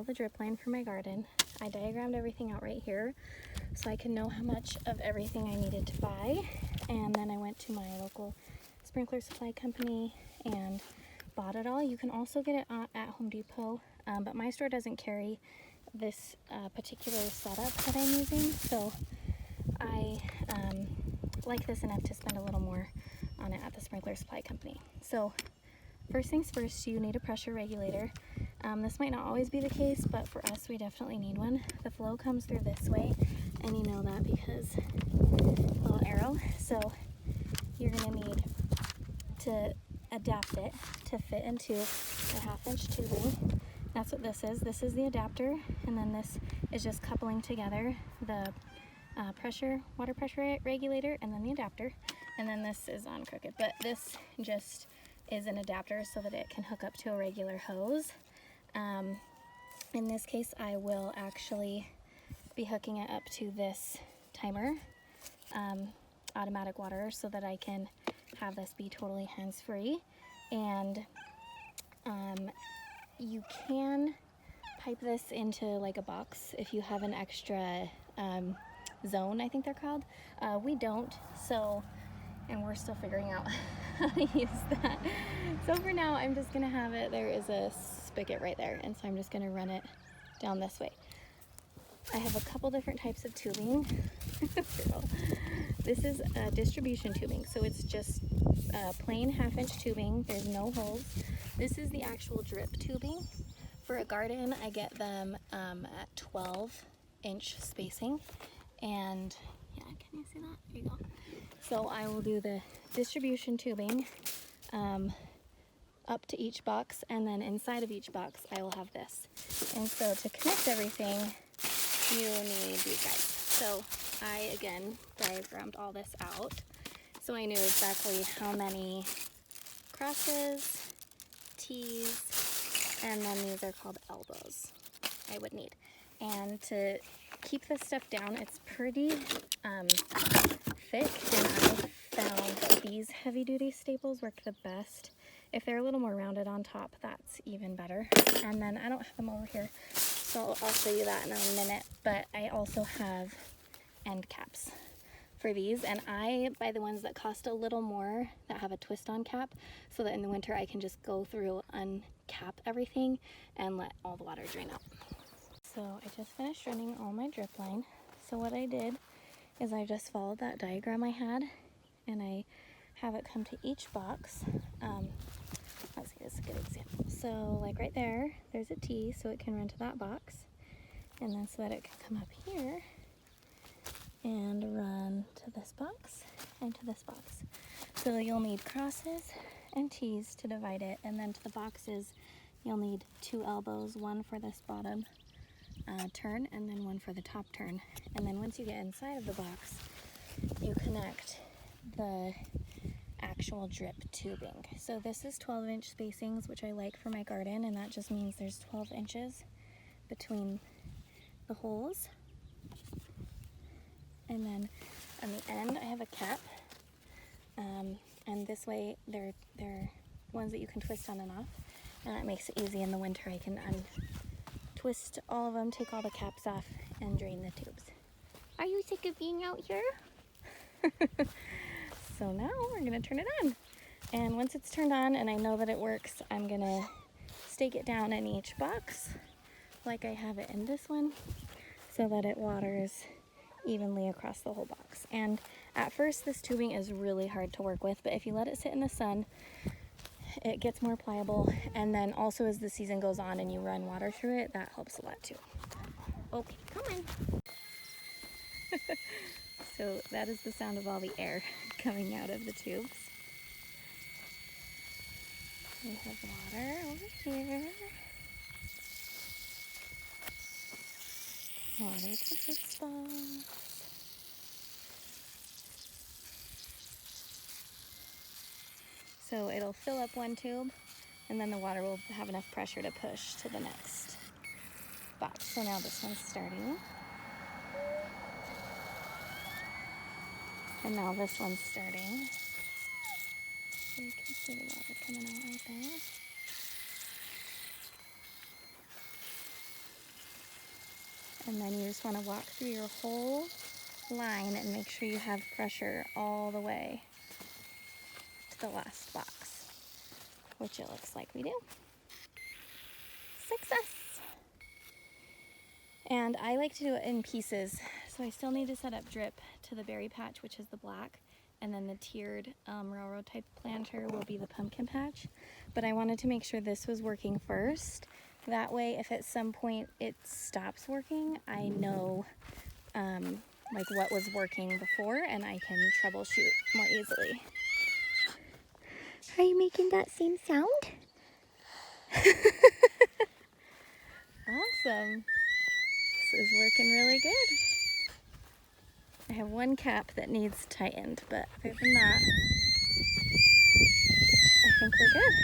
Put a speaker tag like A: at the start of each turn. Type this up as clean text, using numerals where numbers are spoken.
A: The drip line for my garden. I diagrammed everything out right here so I can know how much of everything I needed to buy, and then I went to my local sprinkler supply company and bought it all. You can also get it at Home Depot, but my store doesn't carry this particular setup that I'm using, so I like this enough to spend a little more on it at the sprinkler supply company. So first things first, you need a pressure regulator. This might not always be the case, but for us we definitely need one. The flow comes through this way, and you know that because little arrow. So you're going to need to adapt it to fit into a 1/2-inch tubing. That's what this is. This is the adapter, and then this is just coupling together the water pressure regulator and then the adapter, and then this is on crooked, but this just is an adapter so that it can hook up to a regular hose. In this case, I will actually be hooking it up to this timer automatic water so that I can have this be totally hands-free. And you can pipe this into like a box if you have an extra zone, I think they're called. We don't, so, and we're still figuring out how to use that. So for now, I'm just gonna have it, there is a spigot right there, and so I'm just gonna run it down this way. I have a couple different types of tubing. This is distribution tubing, so it's just plain 1/2-inch tubing. There's no holes. This is the actual drip tubing. For a garden, I get them at 12-inch spacing, and yeah, can you see that? There you go. So I will do the distribution tubing up to each box, and then inside of each box I will have this. And so to connect everything, you need these guys. So I again diagrammed all this out so I knew exactly how many crosses, T's, and then these are called elbows I would need. And to keep this stuff down, it's pretty thick, and I found that these heavy-duty staples work the best. If they're a little more rounded on top, that's even better. And then I don't have them over here, so I'll show you that in a minute, but I also have end caps for these, and I buy the ones that cost a little more that have a twist on cap, so that in the winter I can just go through, uncap everything, and let all the water drain out. So I just finished running all my drip line. So what I did is I just followed that diagram I had, and I have it come to each box. Let's see, this is a good example. So like right there, there's a T, so it can run to that box, and then so that it can come up here and run to this box and to this box. So you'll need crosses and T's to divide it, and then to the boxes you'll need 2 elbows, one for this bottom turn and then one for the top turn. And then once you get inside of the box, you connect the actual drip tubing. So this is 12-inch spacings, which I like for my garden, and that just means there's 12 inches between the holes. And then on the end I have a cap, and this way they're ones that you can twist on and off, and that makes it easy in the winter. I can twist all of them, take all the caps off, and drain the tubes. Are you sick of being out here? So now we're gonna turn it on, and once it's turned on and I know that it works, I'm gonna stake it down in each box like I have it in this one, so that it waters evenly across the whole box. And at first this tubing is really hard to work with, but if you let it sit in the sun, it gets more pliable, and then also as the season goes on and you run water through it, that helps a lot too. Okay, come on. So that is the sound of all the air coming out of the tubes. We have water over here. Water to this box. So it'll fill up one tube, and then the water will have enough pressure to push to the next box. So now this one's starting. And now this one's starting. So you can see the water coming out right there. And then you just want to walk through your whole line and make sure you have pressure all the way to the last box, which it looks like we do. Success! And I like to do it in pieces, so I still need to set up drip to the berry patch, which is the black, and then the tiered railroad type planter will be the pumpkin patch. But I wanted to make sure this was working first. That way, if at some point it stops working, I know like what was working before, and I can troubleshoot more easily. Are you making that same sound? Awesome. This is working really good. I have one cap that needs tightened, but other than that, I think we're good.